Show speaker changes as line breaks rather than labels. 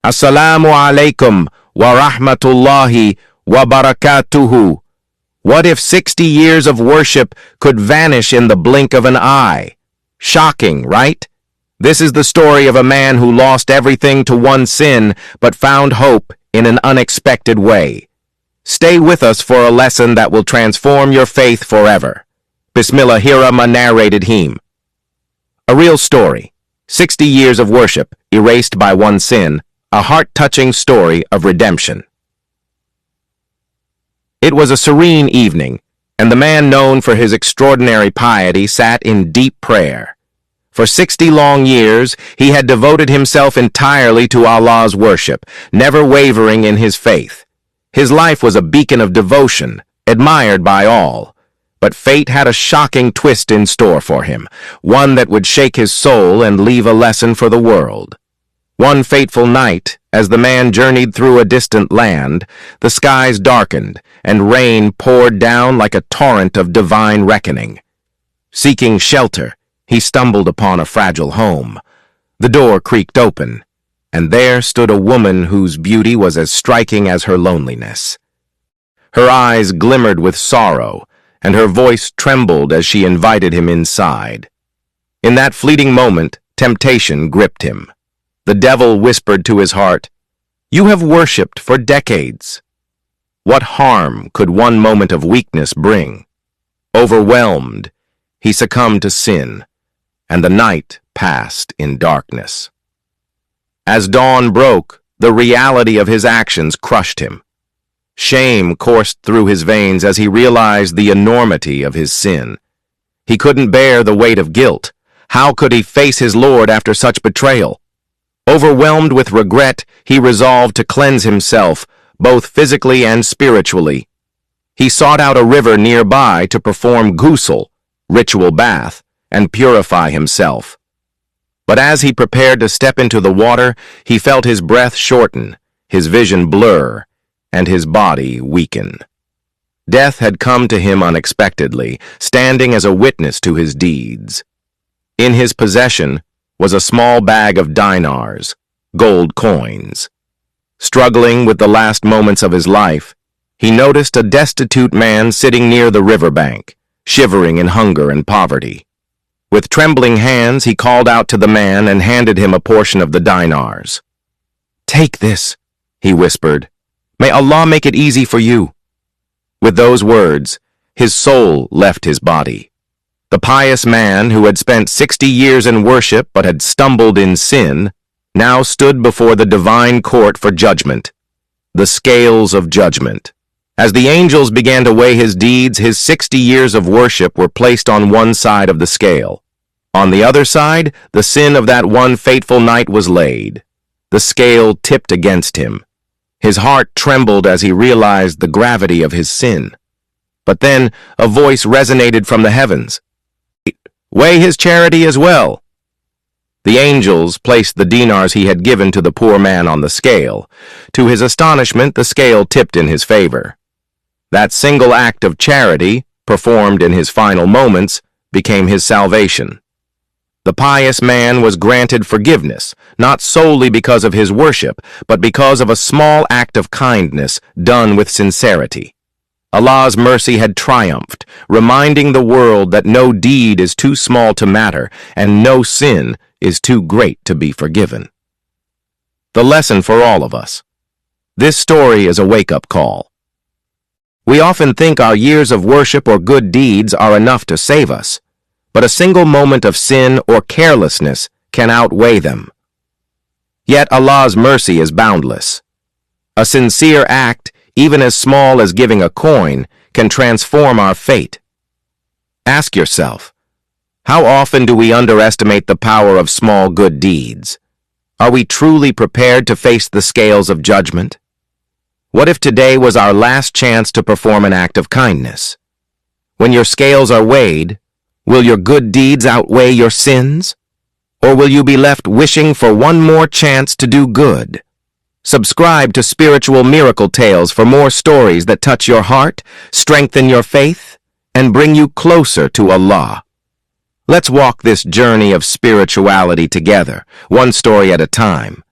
Assalamu alaikum wa rahmatullahi wa barakatuhu. What if 60 years of worship could vanish in the blink of an eye? Shocking, right? This is the story of a man who lost everything to one sin but found hope in an unexpected way. Stay with us for a lesson that will transform your faith forever. Bismillah Hirama narrated him. A real story. 60 years of worship, erased by one sin, a heart-touching story of redemption. It was a serene evening, and the man known for his extraordinary piety sat in deep prayer. For 60 long years, he had devoted himself entirely to Allah's worship, never wavering in his faith. His life was a beacon of devotion, admired by all. But fate had a shocking twist in store for him, one that would shake his soul and leave a lesson for the world. One fateful night, as the man journeyed through a distant land, the skies darkened and rain poured down like a torrent of divine reckoning. Seeking shelter, he stumbled upon a fragile home. The door creaked open, and there stood a woman whose beauty was as striking as her loneliness. Her eyes glimmered with sorrow, and her voice trembled as she invited him inside. In that fleeting moment, temptation gripped him. The devil whispered to his heart, "You have worshipped for decades. What harm could one moment of weakness bring?" Overwhelmed, he succumbed to sin, and the night passed in darkness. As dawn broke, the reality of his actions crushed him. Shame coursed through his veins as he realized the enormity of his sin. He couldn't bear the weight of guilt. How could he face his Lord after such betrayal? Overwhelmed with regret, he resolved to cleanse himself, both physically and spiritually. He sought out a river nearby to perform ghusl, ritual bath, and purify himself. But as he prepared to step into the water, he felt his breath shorten, his vision blur, and his body weaken. Death had come to him unexpectedly, standing as a witness to his deeds. In his possession was a small bag of dinars, gold coins. Struggling with the last moments of his life, he noticed a destitute man sitting near the riverbank, shivering in hunger and poverty. With trembling hands, he called out to the man and handed him a portion of the dinars. "Take this," he whispered. "May Allah make it easy for you." With those words, his soul left his body. The pious man, who had spent 60 years in worship but had stumbled in sin, now stood before the divine court for judgment, the scales of judgment. As the angels began to weigh his deeds, his 60 years of worship were placed on one side of the scale. On the other side, the sin of that one fateful night was laid. The scale tipped against him. His heart trembled as he realized the gravity of his sin. But then a voice resonated from the heavens. "Weigh his charity as well." The angels placed the dinars he had given to the poor man on the scale. To his astonishment, the scale tipped in his favor. That single act of charity, performed in his final moments, became his salvation. The pious man was granted forgiveness, not solely because of his worship, but because of a small act of kindness done with sincerity. Allah's mercy had triumphed, reminding the world that no deed is too small to matter and no sin is too great to be forgiven. The lesson for all of us. This story is a wake-up call. We often think our years of worship or good deeds are enough to save us, but a single moment of sin or carelessness can outweigh them. Yet Allah's mercy is boundless. A sincere act, even as small as giving a coin, can transform our fate. Ask yourself, how often do we underestimate the power of small good deeds? Are we truly prepared to face the scales of judgment? What if today was our last chance to perform an act of kindness? When your scales are weighed, will your good deeds outweigh your sins? Or will you be left wishing for one more chance to do good? Subscribe to Spiritual Miracle Tales for more stories that touch your heart, strengthen your faith, and bring you closer to Allah. Let's walk this journey of spirituality together, one story at a time.